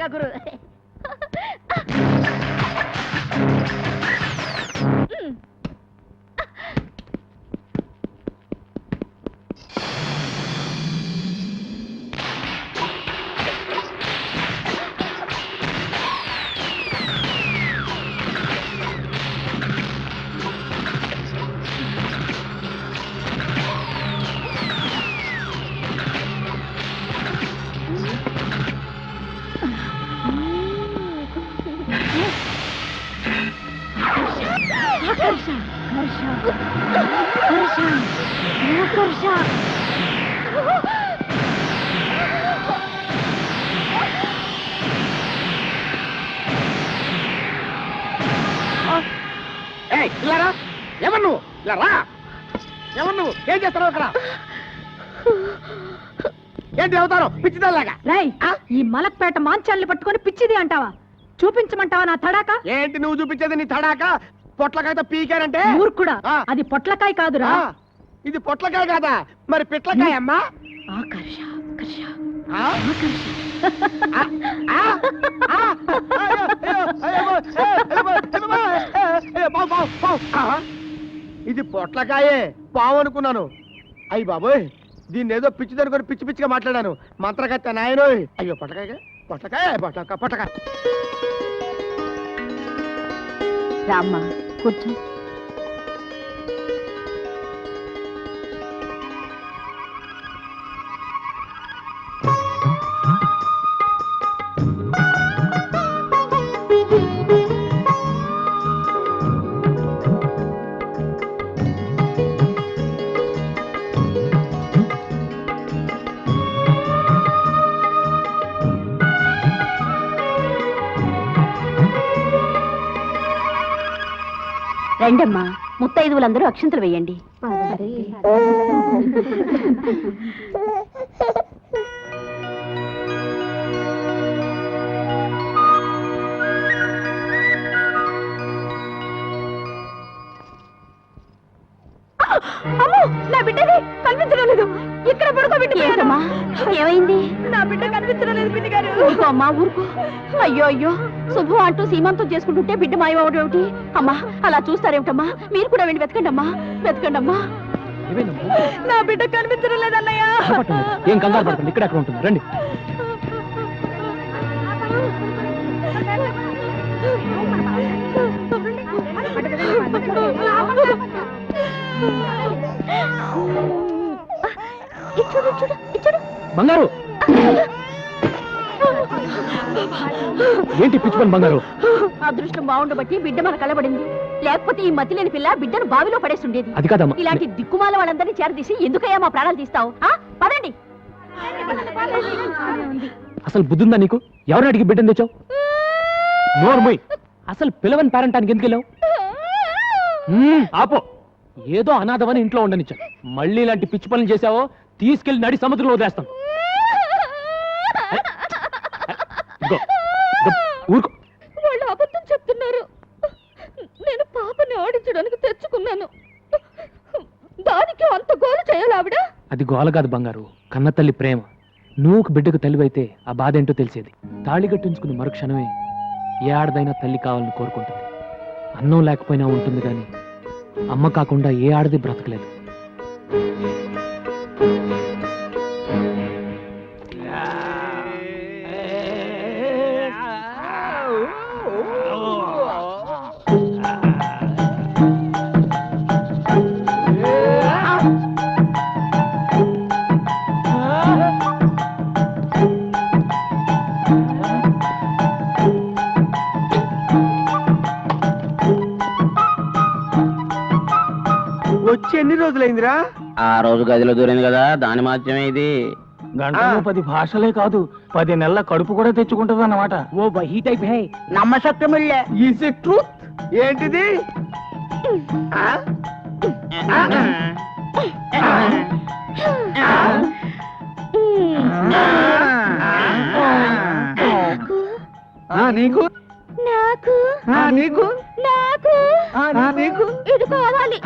బాగా గురు. ఎవరు నువ్వు? ఎవరు నువ్వు? ఏం చేస్తావు అక్కడ? ఏంటి అవుతారు పిచ్చిదాలాగా? ఈ మలక్పేట మాంచాల్ని పట్టుకొని పిచ్చిది అంటావా? చూపించమంటావా నా తడాక? ఏంటి నువ్వు చూపించేది నీ తడాక? పొట్లకాయతో పీకారంటే ఊరుకుడా, అది పొట్లకాయ కాదురా. ఇది పొట్లకాయ కాదా? మరి పిట్లకాయ అమ్మా. ఇది పొట్లకాయే, పావు అనుకున్నాను. అయ్యి బాబోయ్, దీన్ని ఏదో పిచ్చి దనుకొని పిచ్చి పిచ్చిగా మాట్లాడాను. మంత్రగత్త నాయనో. అయ్యో పొట్లకాయ పొట్లకాయ పొట్లకాయ పొట్లకాయ. రామ్మా కూర్చో. రండమ్మా, ముత్తైదువులందరూ అక్షంతలు వేయండి. నా బిడ్డని కనిపించడం లేదు. ఇక్కడ పడుకోబెట్టమ్మా. ఏమైంది? నా బిడ్డ కనిపించడం లేదు బిడ్డ గారు. అమ్మా ఊరుకో. అయ్యో అయ్యో, శుభం అంటూ సీమంతం చేసుకుంటుంటే బిడ్డ మాయమవడం ఏమిటి? అమ్మా అలా చూస్తారేమిటమ్మా? మీరు కూడా వెళ్ళి వెతకండి అమ్మా, వెతకండి అమ్మా. నా బిడ్డ కనిపించడం లేదన్నయ్య. ఏం కంగారు పడకండి, ఇక్కడ అక్కడ ఉంటుంది, రండి. బంగారు, ఏంటి పిచ్చి పని బంగారు? అదృష్టం బాగుండబట్టి బిడ్డ మన కలబడింది. లేకపోతే ఈ మతి లేని పిల్ల బిడ్డను బావిలో పడేస్తుండేది. అది కాదమ్మా. ఇలాంటి దిక్కుమాల వాళ్ళందరినీ చేరదీసి ఎందుకయ్యా మా ప్రాణాలు తీస్తావు? పదండి. అసలు బుద్ధుందా నీకు? ఎవరిని అడిగి బిడ్డను తెచ్చావు? నోర్మోయ్, అసలు పిలవని పేరెంటానికి ఎందుకు వెళ్ళావు? ఆపో, ఏదో అనాథమని ఇంట్లో ఉండనిచ్చాను. మళ్ళీ ఇలాంటి పిచ్చి పనులు చేసావో తీసుకెళ్లి నడి సముద్రంలో వదిలేస్తాను. ఊరుకో. వాళ్ళు అబద్ధం చెప్తున్నారు. నేను పాపని ఆడించడానికి తెచ్చుకున్నాను. దానికి అంత గోల చేయాలి ఆవిడ? అది గోల కాదు బంగారు, కన్న తల్లి ప్రేమ. నువ్వు బిడ్డకు తల్లివైతే ఆ బాధ ఏంటో తెలిసేది. తాళి కట్టించుకుని మరుక్షణమే ఏ ఆడదైనా తల్లి కావాలని కోరుకుంటుంది. అన్నం లేకపోయినా ఉంటుంది కానీ అమ్మ కాకుండా ఏ ఆడది బ్రతకలేదు. వచ్చి ఎన్ని రోజులైందిరా? ఆ రోజు గదిలో దూరింది కదా, దాని మాత్రమే ఇది. గంటలో 10 భాషలే కాదు, 10 నెలల కడుపు కూడా తెచ్చుకుంటుంది అన్నమాట. ఓ వహీ టైప్ హై, నమ్మశక్యమిల్లే. Is it truth? ఏంటిది? నీకు నాకు నీకు నాకు నీకు ఇది కావాలి.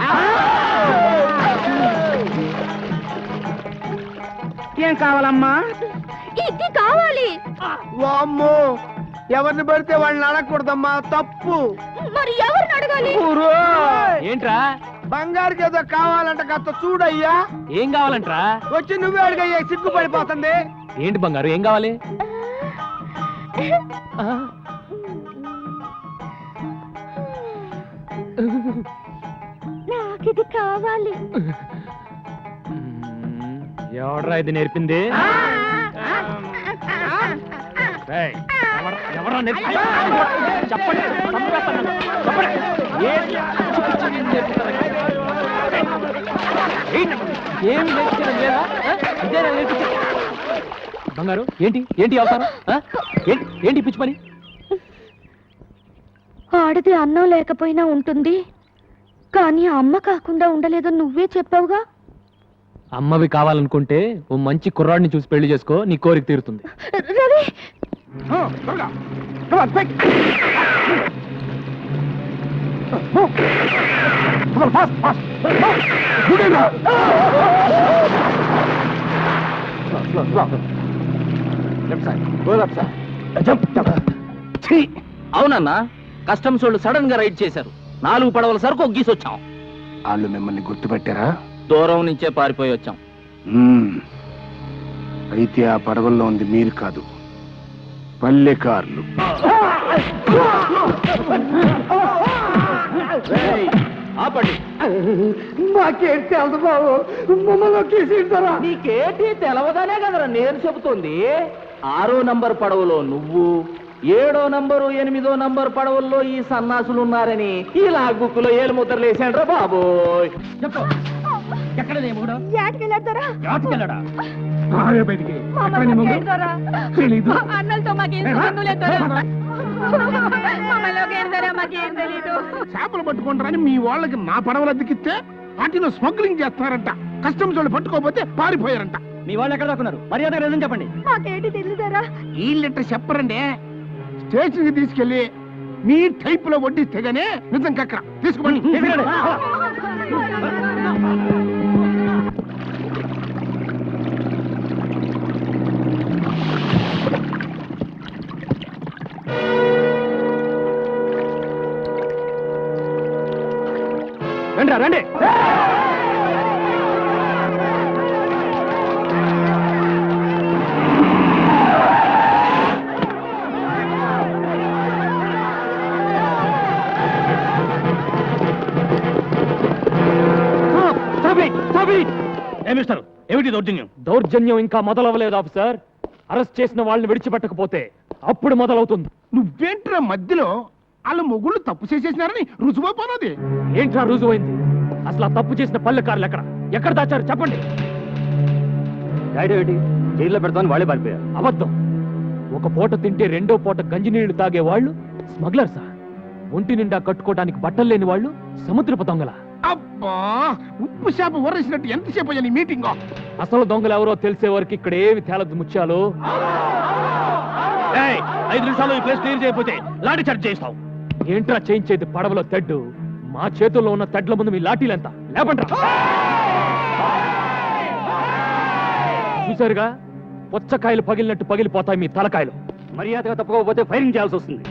ఏం కావాలమ్మా? ఇది కావాలి. వామ్మో, ఎవరిని పడితే వాళ్ళని అడగకూడదమ్మా, తప్పు. మరి ఎవరిని అడగాలి? ఏంట్రా బంగారుకి ఏదో కావాలంట, కాస్త చూడయ్యా. ఏం కావాలంట్రా? వచ్చి నువ్వే అడిగయ్యా, సిగ్గుపడిపోతుంది. ఏంటి బంగారు, ఏం కావాలి? నాకిది కావాలి. ఎవడ్రా ఇది నేర్పింది? ఏయ్, ఎవడ్రా నేర్పింది? చెప్పండి, చంపేస్తాను. చెప్పండి. ఏం నేర్పించడం లేదా? ఇదేనా నేర్పించడం? బంగారు, ఏంటి ఏంటి అవతారం? ఏంటి పిచ్చి పని? ఆడది అన్నం లేకపోయినా ఉంటుంది, కానీ అమ్మ కాకుండా ఉండలేదు నువ్వే చెప్పావుగా. అమ్మవి కావాలనుకుంటే ఓ మంచి కుర్రాడిని చూసి పెళ్లి చేసుకో, నీ కోరిక తీరుతుంది. రవి, అవునన్నా, కస్టమ్స్ వాళ్ళు సడన్ గా రైడ్ చేశారు. 4 పడవల సరుకు ఒగ్గీసొచ్చాం. వాళ్ళు మిమ్మల్ని గుర్తుపెట్టారా? దూరం నుంచే పారిపోయి వచ్చాం. అయితే ఆ పడవల్లో ఉంది మీరు కాదు, పల్లెకారులు. ఆపండి. మాకేం తెలుసు బాబు, మమ్మల్ని ఒకేసింటారా? నీకేంటి తెలవగానే కదరా నేను చెబుతోంది. 6వ నంబర్ పడవలో నువ్వు, 7వ నంబరు 8వ నంబర్ పడవల్లో ఈ సన్నాసులు ఉన్నారని ఇలా గుక్కులో ఏలు ముద్రలు వేసాండ్రా బాబోయ్. అన్నలతో మాకేం సంబంధం లేదు. చేపలు పట్టుకుంటారని మీ వాళ్ళకి నా పడవలు అద్దెకిస్తే వాటిలో స్మగ్లింగ్ చేస్తారంట. కస్టమ్స్ వాళ్ళు పట్టుకోకపోతే పారిపోయారంట. మీ వాళ్ళు ఎక్కడ దాక్కున్నారు? మర్యాద నిజం చెప్పండి. మాకేంటి తెలియదారా? ఈ లెటర్ చెప్పరండి. స్టేషన్ కి తీసుకెళ్లి మీ టైప్ లో వడ్డిస్తే గానీ నిజం కక్కరా. తీసుకోండి. రండి రండి. ఏమిస్తారు? ఏమిటి దౌర్జన్యం? దౌర్జన్యం ఇంకా మొదలవ్వలేదు ఆఫీసర్. అరెస్ట్ చేసిన వాళ్ళని విడిచిపెట్టకపోతే అప్పుడు మొదలవుతుంది. నువ్వేంట్రా మధ్యలో? వాళ్ళ మొగుళ్ళు తప్పు చేసేసినారని రుజువైపోయినది. ఏంట్రా రుజువైంది? అసలు ఆ తప్పు చేసిన పల్లెకారులు ఎక్కడ దాచారు చెప్పండి. జైల్లో పెడతామని వాళ్ళే పారిపోయారు. అబద్ధం. ఒక పూట తింటే రెండో పూట గంజినీళ్లు తాగే వాళ్ళు స్మగ్లర్సా? ఒంటి నిండా కట్టుకోవడానికి బట్టలు లేని వాళ్ళు సముద్రపు దొంగల? అబ్బా, ఉప్పు చేప ఊరేసినట్టు ఎంతసేపు అయ్యా నీ మీటింగ్? అసలు దొంగలు ఎవరో తెలిసే వరకు ఇక్కడ ఏమి తేలదు ముత్యాలు. 5 నిమిషాలు ఈ ప్లేస్ క్లియర్ చేయకపోతే లాఠీ చార్జ్ చేస్తాం. ఏంట్రా చేయించేది? పడవలో తెడ్డు. మా చేతుల్లో ఉన్న తెడ్ల ముందు మీ లాఠీలెంత? లేపండ్రా. చూసారుగా, పుచ్చకాయలు పగిలినట్టు పగిలిపోతాయి మీ తలకాయలు. మర్యాదగా తప్పుకోకపోతే ఫైరింగ్ చేయాల్సి వస్తుంది.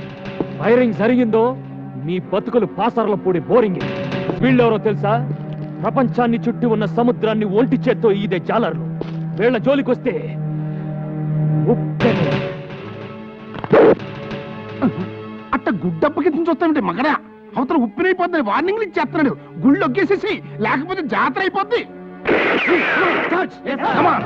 ఫైరింగ్ జరిగిందో మీ బతుకులు పాసర్ల పూడి బోరింగ్. వీళ్ళెవరో తెలుసా? ప్రపంచాన్ని చుట్టి ఉన్న సముద్రాన్ని ఒంటి చేత్తో ఈదే జాలర్లు. వీళ్ళ జోలికొస్తే ఉప్పెన. అట్ట గుడ్డప్పకి చూస్తామంటే మగడా అవతల ఉప్పినైపోద్ది వార్నింగ్లు ఇచ్చేస్తున్నాడు. గుళ్ళు ఒగ్గేసేసి, లేకపోతే జాతర అయిపోద్ది. Come on.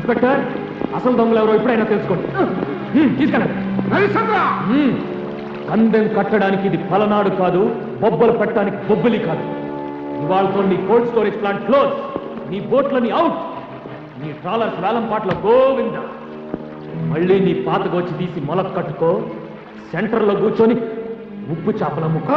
ఇన్స్పెక్టర్, అసలు దొంగలు ఎవరో ఇప్పుడైనా తెలుసుకోండి. తీసుకెళ్ళండి. పందెం కట్టడానికి ఇది పలనాడు కాదు, బొబ్బలు పెట్టడానికి బొబ్బలి కాదు. ఇవాళతో నీ కోల్డ్ స్టోరేజ్ ప్లాంట్ క్లోజ్, నీ బోట్లని అవుట్, నీ ట్రాలర్స్ వేలం పాటల గోవింద. మళ్ళీ నీ పాతగొచ్చి తీసి మొలక కట్టుకో, సెంటర్లో కూర్చొని ఉప్పు చేపల ముక్క.